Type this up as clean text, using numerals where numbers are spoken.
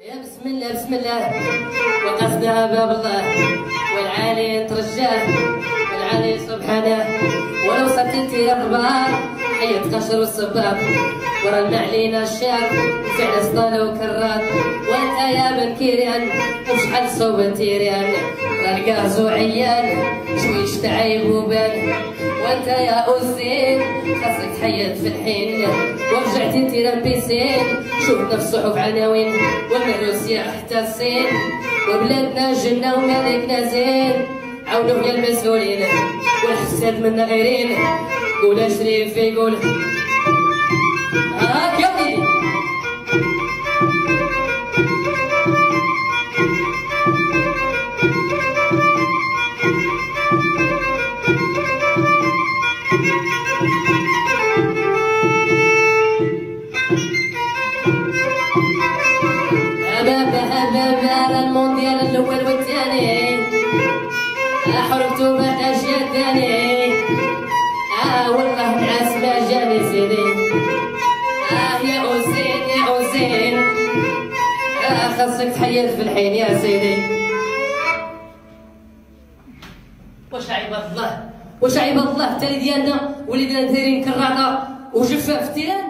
يا بسم الله بسم الله وقصدها باب الله والعالي نترجاه والعالي سبحانه ولو صرت انت رغبان حيت قشر والصباب ورا المعلينا الشاب فعل سطال وكرات وانت يا بن كيريان وشحال صوب تيريان راه زوعيان شويش تعيب وبان وانت يا أوزين خاصك تحيد في الحين ورجعتي تيران بيسين شوفنا في الصحف عناوين ومن روسيا حتى الصين وبلادنا جنة ومالكنا زين عاونوا يا المسؤولين والحساد منا غيرين قول شريف يقول هاك يا وليدي هبابا المونديال الاول والثاني حركتو ما اشياء الثاني والله نعاس ما جاني سيدي يا اوزين يا اوزين خاصك تحيد في الحين يا سيدي. واش عباد الله واش عباد الله التالي ديالنا وليدنا دايرين كراطه وجفاف تيران